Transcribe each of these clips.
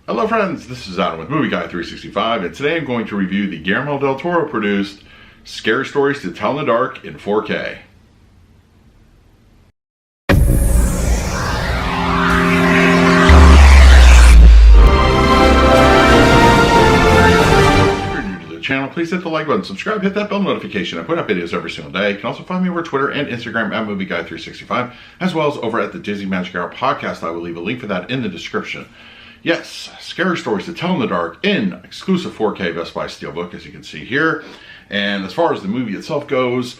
Hello friends, this is Adam with Movie Guy 365, and today I'm going to review the Guillermo del Toro produced Scary Stories to Tell in the Dark in 4K. Channel, please hit the like button, subscribe, hit that bell notification. I put out videos every single day. You can also find me over Twitter and Instagram at MovieGuy365, as well as over at the Disney Magic Hour podcast. I will leave a link for that in the description. Yes, Scary Stories to Tell in the Dark in exclusive 4K Best Buy Steelbook, as you can see here. And as far as the movie itself goes,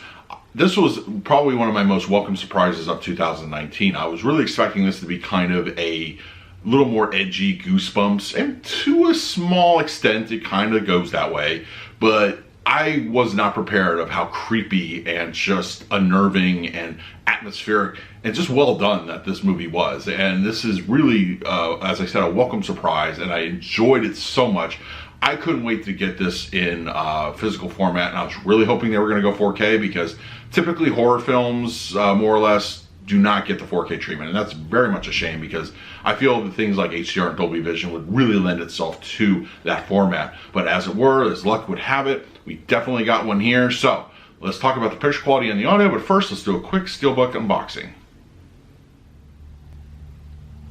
this was probably one of my most welcome surprises of 2019. I was really expecting this to be kind of a little more edgy, goosebumps, and to a small extent it kind of goes that way, but I was not prepared of how creepy and just unnerving and atmospheric and just well done that this movie was. And this is really, as I said, a welcome surprise, and I enjoyed it so much. I couldn't wait to get this in physical format, and I was really hoping they were going to go 4K, because typically horror films, more or less, do not get the 4K treatment, and that's very much a shame, because I feel that things like HDR and Dolby Vision would really lend itself to that format. But as it were, as luck would have it, we definitely got one here. So let's talk about the picture quality and the audio, but first let's do a quick Steelbook unboxing.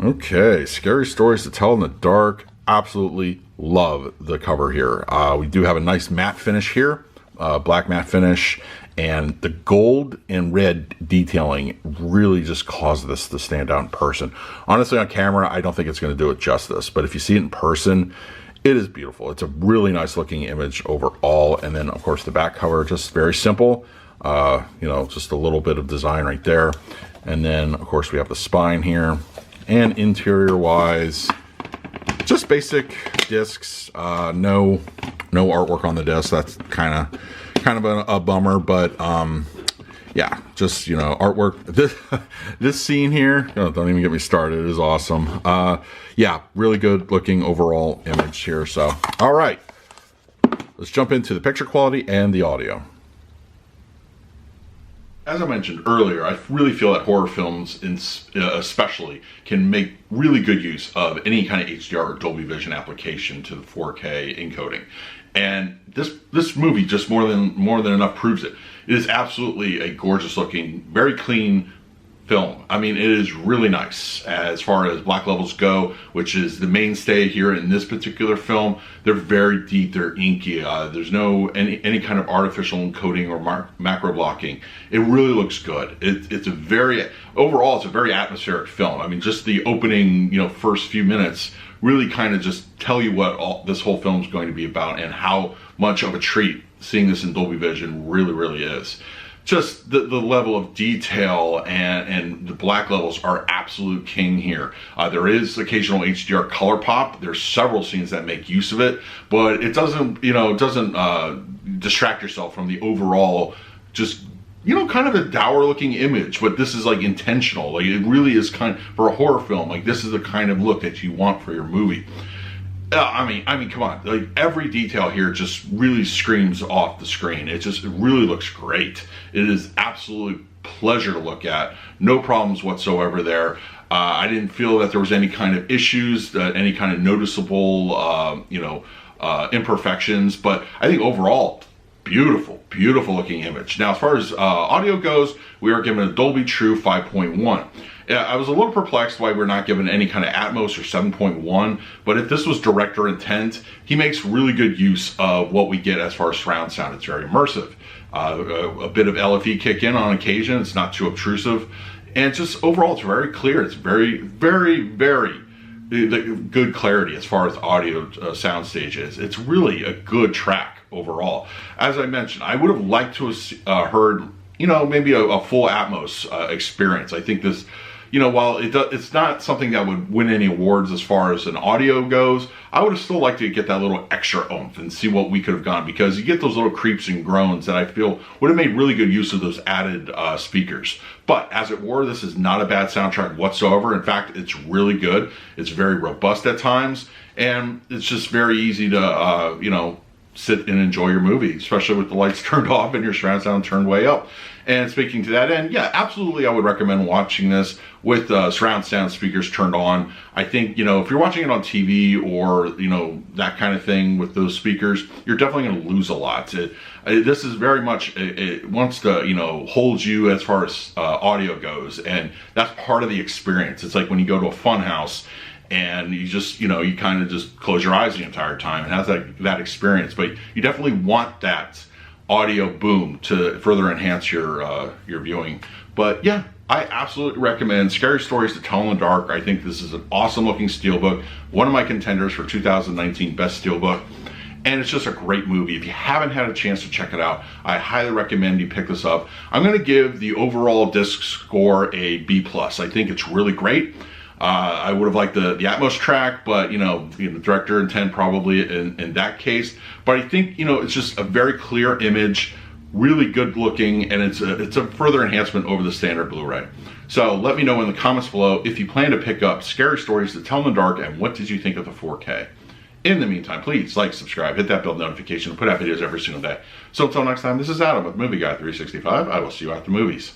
Okay, Scary Stories to Tell in the Dark. Absolutely love the cover here. We do have a nice matte finish here, black matte finish, and the gold and red detailing really just caused this to stand out in person. Honestly, on camera, I don't think it's going to do it justice, but if you see it in person, it is beautiful. It's a really nice looking image overall. And then of course the back cover, just very simple, just a little bit of design right there. And then of course we have the spine here, and interior wise, just basic discs, no artwork on the disc. That's kind of a bummer, but yeah, just artwork. This scene here, don't even get me started, it is awesome. Yeah, really good looking overall image here. So all right, let's jump into the picture quality and the audio. As I mentioned earlier, I really feel that horror films especially can make really good use of any kind of HDR or Dolby Vision application to the 4K encoding. And this movie just more than enough proves it. It is absolutely a gorgeous looking, very clean film. I mean, it is really nice as far as black levels go, which is the mainstay here in this particular film. They're very deep, they're inky. There's no any kind of artificial encoding or macro blocking. It really looks good. Overall, it's a very atmospheric film. I mean, just the opening, first few minutes really kind of just tell you what this whole film is going to be about, and how much of a treat seeing this in Dolby Vision really is. Just the level of detail and the black levels are absolute king here. There is occasional HDR color pop. There's several scenes that make use of it, but it doesn't distract yourself from the overall just kind of a dour looking image. But this is like intentional. Like, it really is for a horror film, like this is the kind of look that you want for your movie. I mean, come on! Like, every detail here just really screams off the screen. It really looks great. It is absolute pleasure to look at. No problems whatsoever there. I didn't feel that there was any kind of issues, any kind of noticeable, imperfections. But I think overall, beautiful looking image. Now, as far as audio goes, we are given a Dolby True 5.1. I was a little perplexed why we're not given any kind of Atmos or 7.1, but if this was director intent, he makes really good use of what we get as far as surround sound. It's very immersive. A bit of LFE kick in on occasion. It's not too obtrusive. And just overall, it's very clear. It's very good clarity as far as audio soundstage is. It's really a good track overall. As I mentioned, I would have liked to have heard, maybe a full Atmos experience. I think this, while it's not something that would win any awards as far as an audio goes, I would have still liked to get that little extra oomph and see what we could have gone, because you get those little creeps and groans that I feel would have made really good use of those added speakers. But as it were, this is not a bad soundtrack whatsoever. In fact, it's really good. It's very robust at times, and it's just very easy to, sit and enjoy your movie, especially with the lights turned off and your surround sound turned way up. And speaking to that end, yeah, absolutely, I would recommend watching this with surround sound speakers turned on. I think, you know, if you're watching it on TV or, you know, that kind of thing with those speakers, you're definitely going to lose a lot. This is very much, it wants to, you know, hold you as far as audio goes, and that's part of the experience. It's like when you go to a fun house and you just, you know, you kind of just close your eyes the entire time and has that experience. But you definitely want that audio boom to further enhance your viewing. But yeah, I absolutely recommend Scary Stories to Tell in the Dark. I think this is an awesome looking Steelbook, one of my contenders for 2019 Best Steelbook, and it's just a great movie. If you haven't had a chance to check it out, I highly recommend you pick this up. I'm going to give the overall disc score a B+. I think it's really great. I would have liked the Atmos track, but you know, director intent probably in that case. But I think, you know, it's just a very clear image, really good looking, and it's a further enhancement over the standard Blu-ray. So let me know in the comments below if you plan to pick up Scary Stories to Tell in the Dark, and what did you think of the 4K. In the meantime, please like, subscribe, hit that bell notification, and put out videos every single day. So until next time, this is Adam with Movie Guy 365. I will see you at the movies.